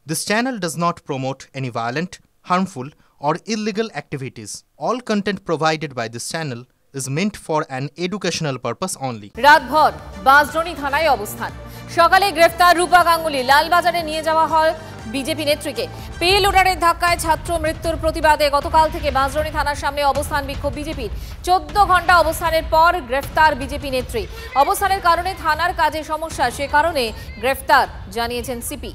This channel does not promote any violent, harmful, or illegal activities. All content provided by this channel is meant for an educational purpose only. রাতভর বাঁশদ্রোণী থানায় অবস্থান। সকালে গ্রেফতার রূপা গাঙ্গুলি। লালবাজারে নিয়ে যাওয়া হয় বিজেপি নেত্রীকে। পে লোডারের ধাক্কায় ছাত্র মৃত্যুর প্রতিবাদে গতকাল থেকে বাঁশদ্রোণী থানার সামনে অবস্থান বিক্ষোভ বিজেপির। 14 ঘন্টা অবস্থানের পর গ্রেফতার বিজেপি নেত্রী। অবস্থানের কারণে থানার কাজে সমস্যা, সে কারণে গ্রেফতার জানিয়েছেন সিপি।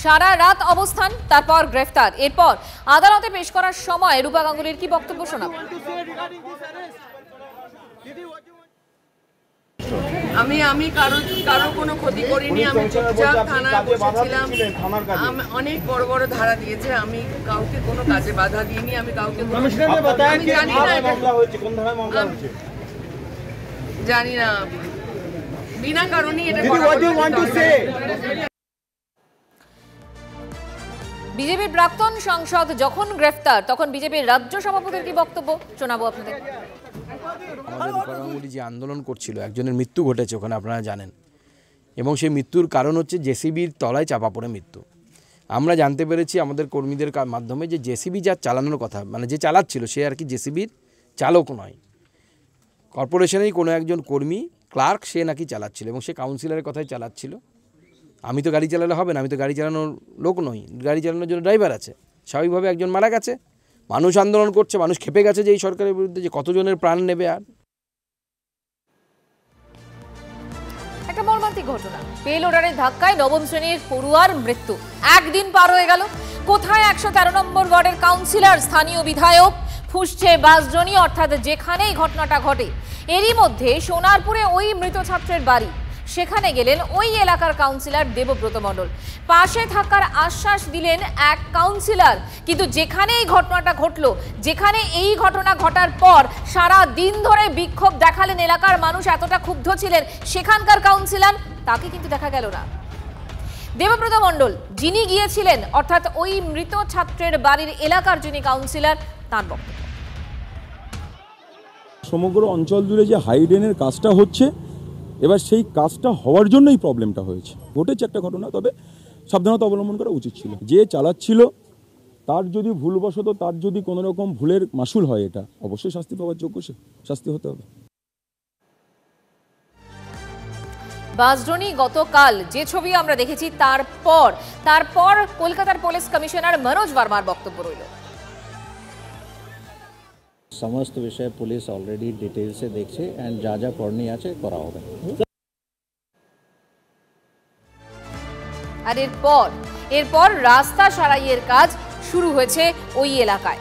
সারা রাত অবস্থান, তারপর গ্রেফতার। এরপর আদালতে পেশ করার সময় রূপা গাঙ্গুলির কি বক্তব্য শোনাব। আমি কারো কোনো ক্ষতি করিনি। আমি চুপচাপ থানায় বসেছিলাম। অনেক বড় বড় ধারা দিয়েছে, আমি কাউকে কোনো কাজে বাধা দিইনি। আমি কাউকে জানি না বিনা কারণে এটা। বিজেপির প্রাক্তন সাংসদ যখন গ্রেফতার, তখন বিজেপির রাজ্য সভাপতির কি বক্তব্য শোনাবো আপনাদের। আমাদের যে আন্দোলন করছিল, একজনের মৃত্যু ঘটেছে ওখানে, আপনারা জানেন, এবং সেই মৃত্যুর কারণ হচ্ছে জেসিবির তলায় চাপা পড়ে মৃত্যু। আমরা জানতে পেরেছি আমাদের কর্মীদের মাধ্যমে যে জেসিবি যার চালানোর কথা, মানে যে চালাচ্ছিল সে আর কি জেসিবির চালক নয়, কর্পোরেশনেই কোনো একজন কর্মী ক্লার্ক, সে নাকি চালাচ্ছিল এবং সে কাউন্সিলরের কথাই চালাচ্ছিল। আমি তো গাড়ি চালালে হবে না, আমি তো গাড়ি চালানোর লোক নই, গাড়ি চালানোর জন্য ড্রাইভার আছে। স্বাভাবিকভাবে একজন মারা গেছে, মানুষ আন্দোলন করছে, মানুষ ক্ষেপে গেছে যে এই সরকারের বিরুদ্ধে, যে কতজনের প্রাণ নেবে। আর একটা মর্মান্তিক ঘটনা, পে লোডারের ধাক্কায় নবম শ্রেণীর পড়ুয়ার মৃত্যু। একদিন পার হয়ে গেল, কোথায় 113 নম্বর ওয়ার্ডের কাউন্সিলর, স্থানীয় বিধায়ক? ফুঁসছে বাঁশদ্রোণী, অর্থাৎ যেখানেই ঘটনাটা ঘটে। এরই মধ্যে সোনারপুরে ওই মৃত ছাত্রের বাড়ি, সেখানে গেলেন ওই এলাকার কাউন্সিলর দেবব্রত মণ্ডল। পাশে থাকার আশ্বাস দিলেন এক কাউন্সিলর, কিন্তু যেখানে এই ঘটনাটা ঘটলো, যেখানে এই ঘটনা ঘটার পর সারা দিন ধরে বিক্ষোভ দেখালেন এলাকার মানুষ, এতটা ক্ষুব্ধ ছিলেন সেখানকার কাউন্সিলর, তাকে কিন্তু দেখা গেল না। দেবব্রত মণ্ডল যিনি গিয়েছিলেন, অর্থাৎ ওই মৃত ছাত্রের বাড়ির এলাকার যিনি কাউন্সিলর, তার বক্তব্য। সমগ্র অঞ্চল জুড়ে যে হাইড্রেনের কাজটা হচ্ছে, এবার সেই কাজটা হওয়ার জন্যই প্রবলেমটা হয়েছে। ঘটেছে একটা ঘটনা, তবে সাবধানতা অবলম্বন করা উচিত ছিল। যে চালাচ্ছিল তার যদি ভুলবশত, তার যদি কোনো রকম ভুলের মাসুল হয়, এটা অবশ্যই শাস্তি পাওয়ার যোগ্য, সে শাস্তি হতে হবে। বাঁশদ্রোণী গতকাল যে ছবি আমরা দেখেছি, তারপর কলকাতার পুলিশ কমিশনার মনোজ ভার্মার বক্তব্য রইল। সমস্ত বিষয়ে পুলিশ অলরেডি ডিটেলসে দেখছে এন্ড যা যা করণীয় আছে করা হবে। আর এরপর রাস্তা সারাইয়ের কাজ শুরু হয়েছে ওই এলাকায়।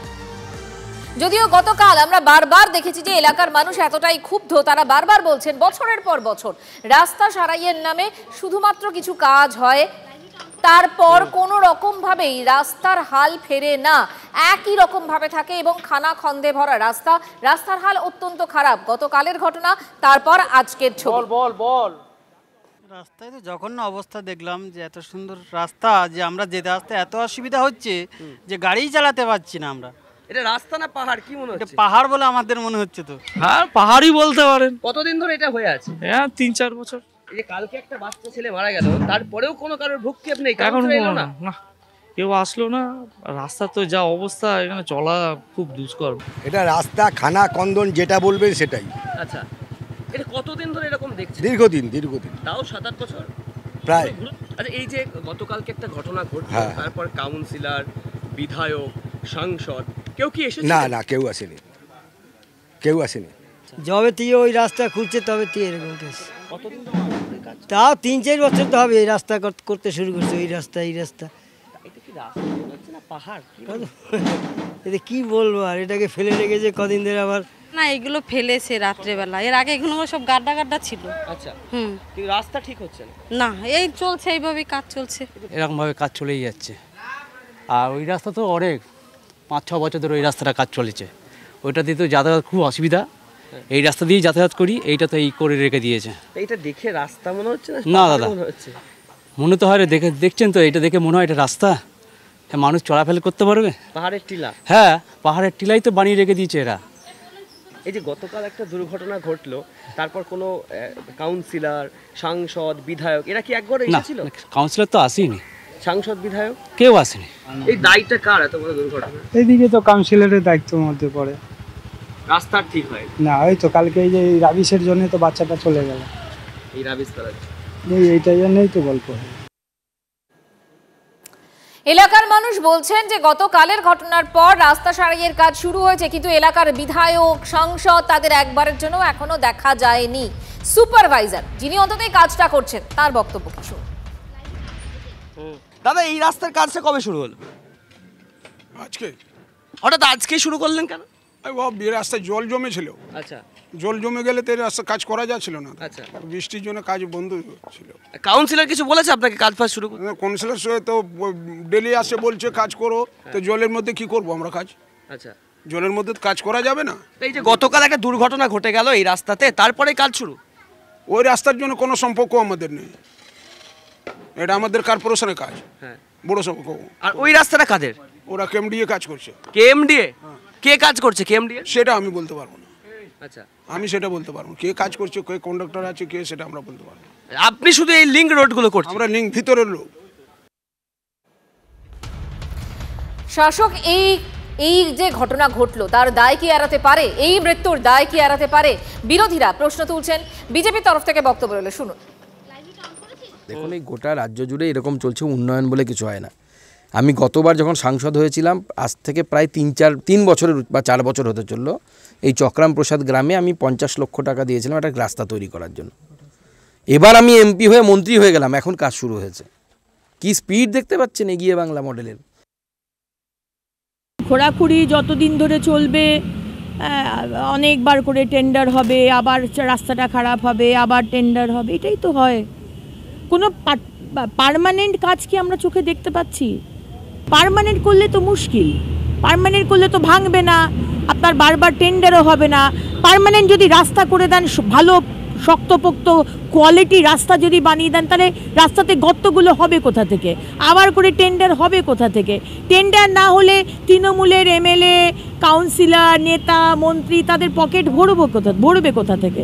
যদিও গতকাল আমরা বারবার দেখেছি যে এলাকার মানুষ এতটাই ক্ষুব্ধ, তারা বারবার বলছেন বছরের পর বছর রাস্তা সারাইয়ের নামে শুধুমাত্র কিছু কাজ হয়, তারপর কোনো রকম ভাবেই রাস্তার হাল ফেরে না, একই রকম ভাবে থাকে এবং খানা খন্দে ভরা রাস্তার হাল অত্যন্ত খারাপ। গতকালের ঘটনা, তারপর আজকের ছবি। বল রাস্তায় তো জঘন্য অবস্থা দেখলাম, যে এত সুন্দর রাস্তা, যে আমরা যেতে আসতে এত অসুবিধা হচ্ছে যে গাড়িই চালাতে পারছি না আমরা। এটা রাস্তা না পাহাড়, কি মনে হচ্ছে? পাহাড় বলে আমাদের মনে হচ্ছে। তো হ্যাঁ, পাহাড়ই বলতে পারেন। কতদিন ধরে এটা হয়ে আছে? হ্যাঁ, 3-4 বছর। এই যে কালকে একটা বাচ্চা ছেলে মারা গেল, তারপরেও কোনো কারোর ভ্রুক্ষেপ নেই, এখন না কেউ আসলো না। রাস্তা তো যা অবস্থা, এখানে চলা খুব দুষ্কর। এটা রাস্তা খানা কন্দন যেটা বলবেন সেটাই। আচ্ছা, এটা কতদিন ধরে এরকম দেখছেন? দীর্ঘদিন। তাও 7-8 বছর প্রায়। আচ্ছা, এই যে গতকালকে একটা ঘটনা ঘটলো, তারপর কাউন্সিলর, বিধায়ক, সাংসদ কেউ কি এসেছে? না, কেউ আসেনি। যবে তুই ওই রাস্তা খুঁজছে তবে তুই এরকম কতদিন তাও 3-4 বছর তো হবে এই রাস্তা করতে শুরু করছে। এই রাস্তা এটা কি রাস্তা হচ্ছে না পাহাড়? এটা কি বলবো, আর এটাকে ফেলে রেখেছে কদিন ধরে। আবার না, এগুলো ফেলেছে রাত্রেবেলা, এর আগে এগুলো সব গাড্ডা ছিল। আচ্ছা, কিন্তু রাস্তা ঠিক হচ্ছে না, এই চলছে, এইভাবেই কাজ চলছে, এরকম ভাবে কাজ চলেই যাচ্ছে। আর ওই রাস্তা তো অনেক 5-6 বছর ধরে ওই রাস্তাটা কাজ চলেছে। ওইটা দিয়ে তো যাতায়াত খুব অসুবিধা, এই রাস্তা দিয়েই যাতায়াত করি, এইটা তো এই করে রেখে দিয়েছে। এইটা দেখে রাস্তা মনে হচ্ছে না দাদা, মনে তো হয় দেখছেন তো, এটা দেখে মনে হয় এটা রাস্তা, হ্যাঁ মানুষ চলাফেরা করতে পারবে। পাহাড়ের টিলা, হ্যাঁ পাহাড়ের টিলাই তো বানিয়ে রেখে দিয়েছে এরা। এই যে গতকাল একটা দুর্ঘটনা ঘটলো, তারপর কোনো কাউন্সিলর, সাংসদ, বিধায়ক এরা কি একবার এসেছিল? কাউন্সিলর তো আসেনি, সাংসদ, বিধায়ক কেউ আসেনি। এই দায়িত্বটা কার এত বড় দুর্ঘটনা? এইদিকে তো কাউন্সিলরের দায়িত্বের মধ্যে পড়ে। রাস্তা ঠিক হয় না, ওই তো কালকে এই যে রাবিশের জন্য তো বাচ্চাটা চলে গেল, এই রাবিশ করাচ্ছে, এইটাই জন্যই তো গল্প। এলাকার মানুষ বলছেন যে গতকালের ঘটনার পর রাস্তা সারাইয়ের কাজ শুরু হয়েছে, কিন্তু এলাকার বিধায়ক, সাংসদ তাদের একবারের জন্য এখনো দেখা যায়নি। সুপারভাইজার যিনি অন্তত এই কাজটা করছেন তার বক্তব্য কি শুনুন। দাদা, এই রাস্তার কাজটা কবে শুরু হলো? আজকে। হঠাৎ আজকে শুরু করলেন কেন? এই রাস্তায় জল জমেছিল। আচ্ছা, জল জমে গেলে তো রাস্তা কাজ করা যাচ্ছিল না। আচ্ছা, বৃষ্টির জন্য কাজ বন্ধ ছিল। কাউন্সিলর কিছু বলেছে আপনাকে কাজ ফাজ শুরু করতে? কাউন্সিলর তো ডেলি আসে বলছে কাজ করো, তো জলের মধ্যে কি করব আমরা কাজ? আচ্ছা, জলের মধ্যে কাজ করা যাবে না। এই যে গতকাল একটা দুর্ঘটনা ঘটে গেল এই রাস্তাতে, তারপরে কাজ শুরু। ওই রাস্তার জন্য কোনো সম্পর্ক আমাদের নেই, এটা আমাদের কর্পোরেশনের কাজ। হ্যাঁ, বড় সম্পর্ক। আর ওই রাস্তাটা কাদের? ওরা কেএমডিএ কাজ করছে। কেএমডিএ? কে কাজ করছে কেএমডিএ? সেটা আমি বলতে পারবো না। আচ্ছা, আমি সেটা বলতে পারবো কে কাজ করছে, কে কন্ডাক্টর আছে, কে, সেটা আমরা বলতে পারবো। আপনি শুধু এই লিঙ্ক রোডগুলো করছেন? আমরা লিঙ্ক ভিতরের লোক। শাসক এই যে ঘটনা ঘটলো তার দায় কি এড়াতে পারে? এই মৃত্যুর দায় কি এড়াতে পারে? বিরোধীরা প্রশ্ন তুলছেন, বিজেপির তরফ থেকে বক্তব্য রইল, শুনুন। দেখুন, এই গোটা রাজ্য জুড়ে এরকম চলছে, উন্নয়ন বলে কিছু হয় না। আমি গতবার যখন সাংসদ হয়েছিলাম, আজ থেকে প্রায় 3 বছরের বা 4 বছর হতে চললো, এই চক্রাম প্রসাদ গ্রামে আমি 50 লক্ষ টাকা দিয়েছিলাম একটা রাস্তা তৈরি করার জন্য। এবার আমি এমপি হয়ে মন্ত্রী হয়ে গেলাম, এখন কাজ শুরু হয়েছে। কি স্পিড দেখতে পাচ্ছেন এগিয়ে বাংলা মডেলের। খোঁড়াখুড়ি যতদিন ধরে চলবে, অনেকবার করে টেন্ডার হবে, আবার রাস্তাটা খারাপ হবে, আবার টেন্ডার হবে, এটাই তো হয়। কোনো পার্মানেন্ট কাজ কি আমরা চোখে দেখতে পাচ্ছি? পার্মানেন্ট করলে তো মুশকিল, পার্মানেন্ট করলে তো ভাঙবে না, আপনার বারবার টেন্ডারও হবে না। পার্মানেন্ট যদি রাস্তা করে দেন, ভালো শক্তপোক্ত কোয়ালিটি রাস্তা যদি বানিয়ে দেন, তাহলে রাস্তাতে গর্তগুলো হবে কোথা থেকে? আবার করে টেন্ডার হবে কোথা থেকে? টেন্ডার না হলে তৃণমূলের এমএলএ, কাউন্সিলর, নেতা, মন্ত্রী তাদের পকেট ভরবে কোথা থেকে?